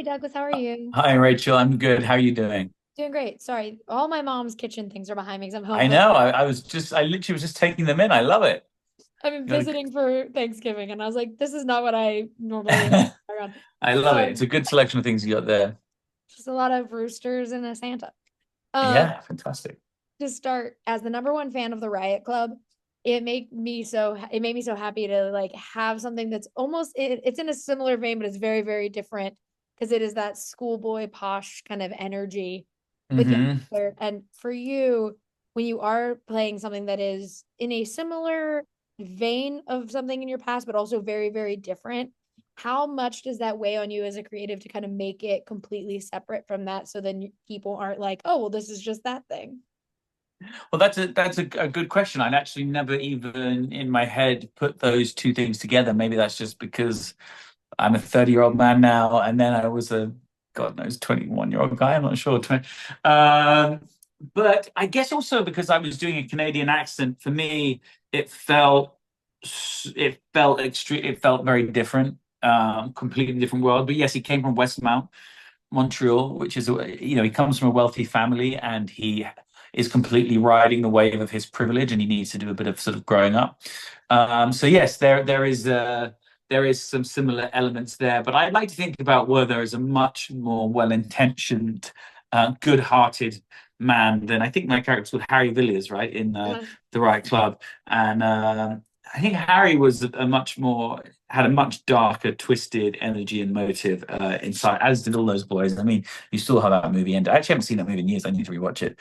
Hi Douglas, how are you? Hi, Rachel. I'm good. How are you doing? Doing great. Sorry, all my mom's kitchen things are behind me because I'm home I for know. I literally was just taking them in. I love it. I've been Got visiting for Thanksgiving, and I was like, this is not what I normally have a- around. I love it. It's Um, a good selection of things you got there. just a lot of roosters and a Santa. Um, Yeah, fantastic. to start as the number one fan of the Riot Club, it made me so happy to like have something that's it's in a similar vein, but it's very, very different because it is that schoolboy posh kind of energy with Young Hmm. Werther. And for you, when you are playing something that is in a similar vein of something in your past, but also very, very different, how much does that weigh on you as a creative to kind of make it completely separate from that so then people aren't like, oh, well, this is just that thing? Well, that's a good question. I'd actually never even in my head put those two things together. Maybe that's just because I'm a 30-year-old man now, and then I was a God knows 21-year-old guy. I'm not sure. Um, but I guess also because I was doing a Canadian accent, for me, it felt extreme. It felt very different, completely different world. But yes, he came from Westmount, Montreal, which is he comes from a wealthy family, and he is completely riding the wave of his privilege, and he needs to do a bit of sort of growing up. So yes, there is some similar elements there, but I'd like to think about Werther as a much more well-intentioned, good-hearted man than I think my character's called Harry Villiers, right, in Uh, the Riot Club, and I think Harry was a much more had a much darker, twisted energy and motive inside, as did all those boys. I mean, you still have that movie, and I actually haven't seen that movie in years. I need to rewatch it.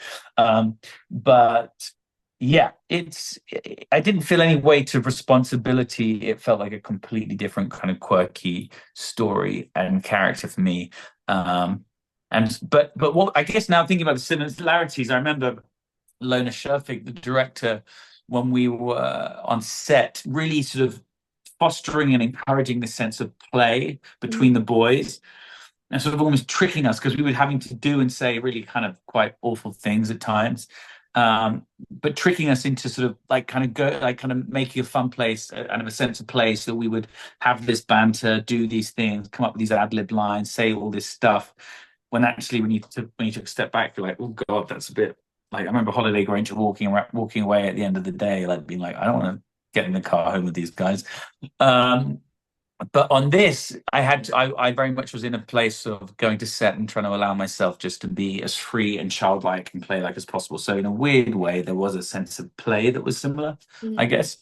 But yeah, I didn't feel any weight of responsibility. It felt like a completely different kind of quirky story and character for me. But what I guess now thinking about the similarities, I remember Lona Scherfig, the director, when we were on set, really sort of fostering and encouraging this sense of play between the boys and sort of almost tricking us because we were having to do and say really kind of quite awful things at times. But tricking us into sort of like kind of go like kind of making a fun place and a sense of play so that we would have this banter, do these things, come up with these ad lib lines, say all this stuff. When actually when you took a step back, you're like, oh God, that's a bit like I remember Holiday Granger walking away at the end of the day, like being like, I don't want to get in the car home with these guys. Um, but on this, I very much was in a place of going to set and trying to allow myself just to be as free and childlike and play like as possible. So in a weird way, there was a sense of play that was similar, I mhm. guess.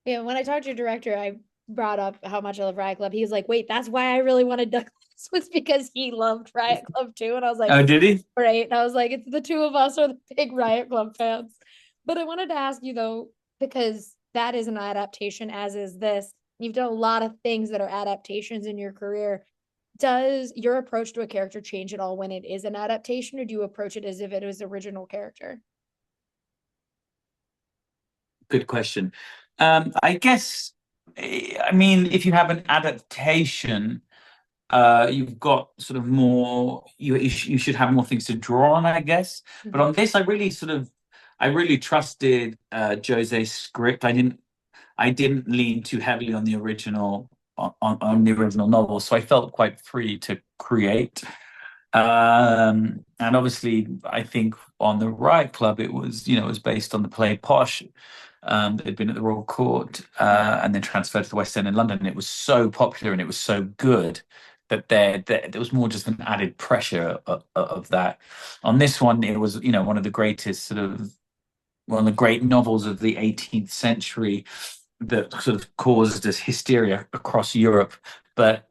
Yeah, when I talked to your director, I brought up how much I love Riot Club. He was like, "Wait, that's why I really wanted Douglas was because he loved Riot Club too." And I was like, Oh, did he? "Great!" And I was like, "It's the two of us are the big Riot Club fans." But I wanted to ask you though, because that is an adaptation, as is this. You've done a lot of things that are adaptations in your career. Does your approach to a character change at all when it is an adaptation, or do you approach it as if it was original character? Good question. I guess, I mean, if you have an adaptation, you've got sort of more, you should have more things to draw on, I guess. But Mhm. on this, I really trusted Jose's script. I didn't lean too heavily on the original on the original novel, so I felt quite free to create. And obviously, I think on the Riot Club, it was based on the play Posh. That had been at the Royal Court and then transferred to the West End in London. And it was so popular and it was so good that there was more just an added pressure of that. On this one, it was one of the greatest one of the great novels of the 18th century that sort of caused this hysteria across Europe. But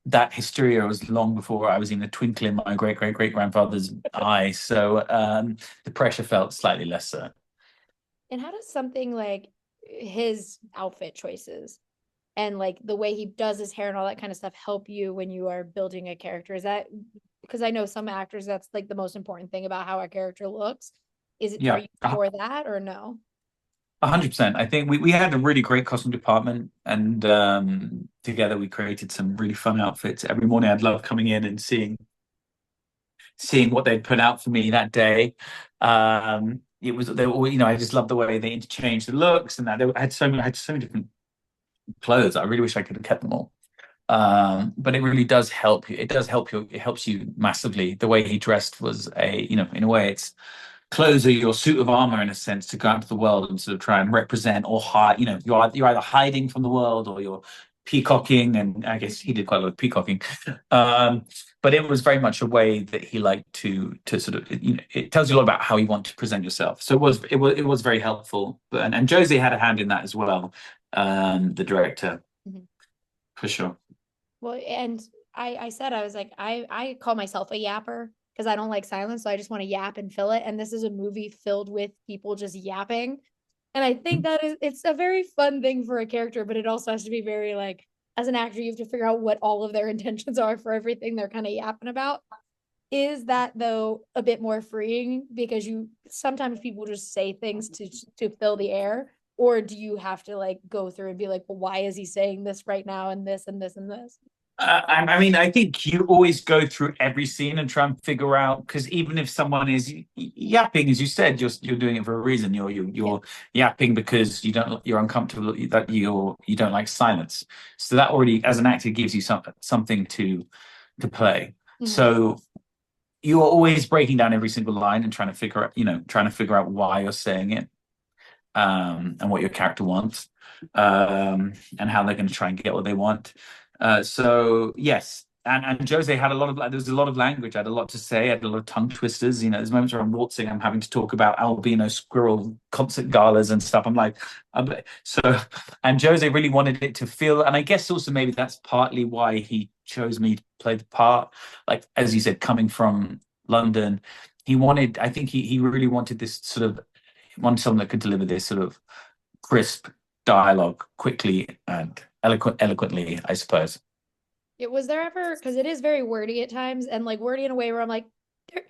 that hysteria was long before I was even a twinkle in my great great great grandfather's eye. So the pressure felt slightly lesser. And how does something like his outfit choices and like the way he does his hair and all that kind of stuff help you when you are building a character? Is that because I know some actors that's like the most important thing about how a character looks. Are Yeah, you for that or no? 100%. I think we had a really great costume department, and together we created some really fun outfits. Every morning, I'd love coming in and seeing what they'd put out for me that day. It was they were, I just loved the way they interchanged the looks and that I had so many different clothes. I really wish I could have kept them all. But it really does help you. It does help you. It helps you massively. The way he dressed was in a way, it's clothes are your suit of armor in a sense to go out into the world and sort of try and represent or hide. You're either hiding from the world or you're peacocking, and I guess he did quite a lot of peacocking. Um, but it was very much a way that he liked to sort of it tells you a lot about how you want to present yourself. So it was very helpful. But and Jose had a hand in that as well, the director Mhm. for sure. Well, and I said, I was like, I call myself a yapper because I don't like silence. So I just want to yap and fill it. And this is a movie filled with people just yapping. And I think that it's a very fun thing for a character, but it also has to be very like, as an actor, you have to figure out what all of their intentions are for everything they're kind of yapping about. Is that though a bit more freeing because you sometimes people just say things to fill the air, or do you have to like go through and be like, well, why is he saying this right now and this and this and this? I mean, I think you always go through every scene and try and figure out because even if someone is yapping, as you said, you're doing it for a reason. Yeah. You're yapping because you're uncomfortable that you don't like silence. So that already, as an actor, gives you something to play. Mhm. So you are always breaking down every single line and trying to figure out why you're saying it, and what your character wants, and how they're going to try and get what they want. So yes, and Jose had a lot of there was a lot of language. I had a lot to say. I had a lot of tongue twisters. There's moments where I'm waltzing. I'm having to talk about albino squirrel concert galas and stuff. So, and Jose really wanted it to feel, and I guess also maybe that's partly why he chose me to play the part. Like as you said, coming from London, I think he really wanted this sort of wanted someone that could deliver this sort of crisp dialogue quickly and eloquently, I suppose. It was there ever because it is very wordy at times and like wordy in a way where I'm like, there,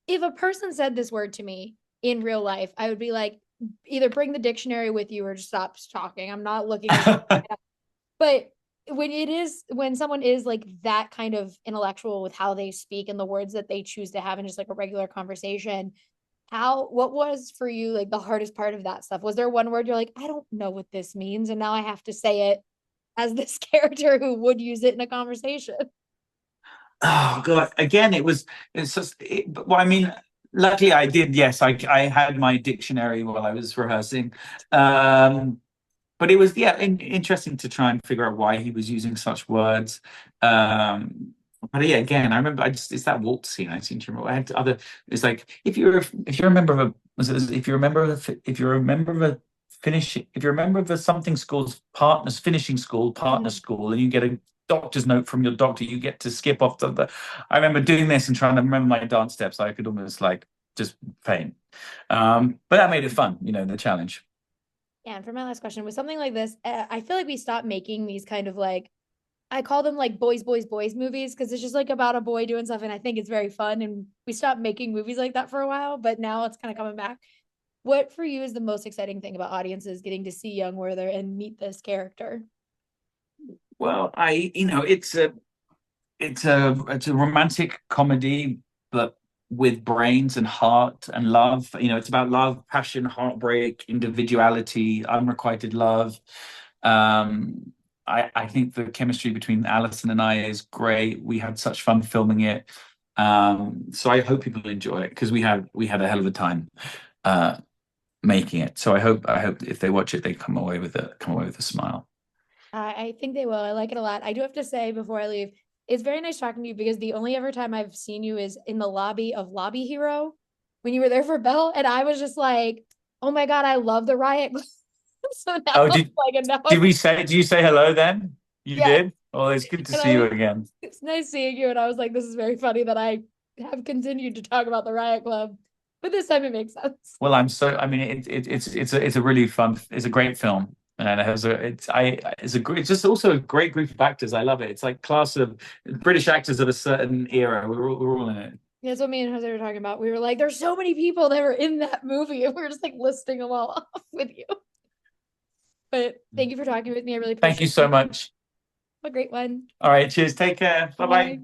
if a person said this word to me in real life, I would be like, either bring the dictionary with you or just stop talking. I'm not looking at you. But when someone is like that kind of intellectual with how they speak and the words that they choose to have in just like a regular conversation, what was for you like the hardest part of that stuff? Was there one word you're like, I don't know what this means, and now I have to say it as this character who would use it in a conversation? Oh God! Again, it's just. Well, I mean, luckily I did. Yes, I had my dictionary while I was rehearsing. But it was interesting to try and figure out why he was using such words. But yeah, again, I remember it's that waltz scene. I seem to remember. I had other. It's like if you're a member of a was it, if you're a member of a if you're a member of a finishing if you're a member of a something school's partners finishing school partner Mhm. school and you get a doctor's note from your doctor, you get to skip off to the. I remember doing this and trying to remember my dance steps. I could almost like just faint. But that made it fun, the challenge. Yeah, and for my last question, with something like this, I feel like we stopped making these kind of like I call them like boys, boys, boys movies because it's just like about a boy doing stuff, and I think it's very fun. And we stopped making movies like that for a while, but now it's kind of coming back. What for you is the most exciting thing about audiences getting to see Young Werther and meet this character? Well, it's a romantic comedy, but with brains and heart and love. It's about love, passion, heartbreak, individuality, unrequited love. Um, I think the chemistry between Alison and I is great. We had such fun filming it. So I hope people enjoy it because we had a hell of a time uh, making it. So I hope if they watch it, they come away with a smile. I think they will. I like it a lot. I do have to say before I leave, it's very nice talking to you because the only ever time I've seen you is in the lobby of Lobby Hero when you were there for Bell, and I was just like, oh my God, I love the Riot Club. So now Oh, I'm did like, and now did I'm we say? Did you say hello then? You yeah. did. Oh, it's good to And see I you was again. it's nice seeing you. And I was like, this is very funny that I have continued to talk about the Riot Club. But this time it makes sense. Well, I'm so. I mean, it's a really fun. It's a great film, and it has a. It's just also a great group of actors. I love it. It's like class of British actors of a certain era. We're all in it. That's what me and Jose were talking about. We were like, there's so many people that were in that movie, and we are just like listing them all off with you. But thank you for talking with me. I really Thank you appreciate so it. much. Have a great one. All right. Cheers. Take care. Bye bye. Bye.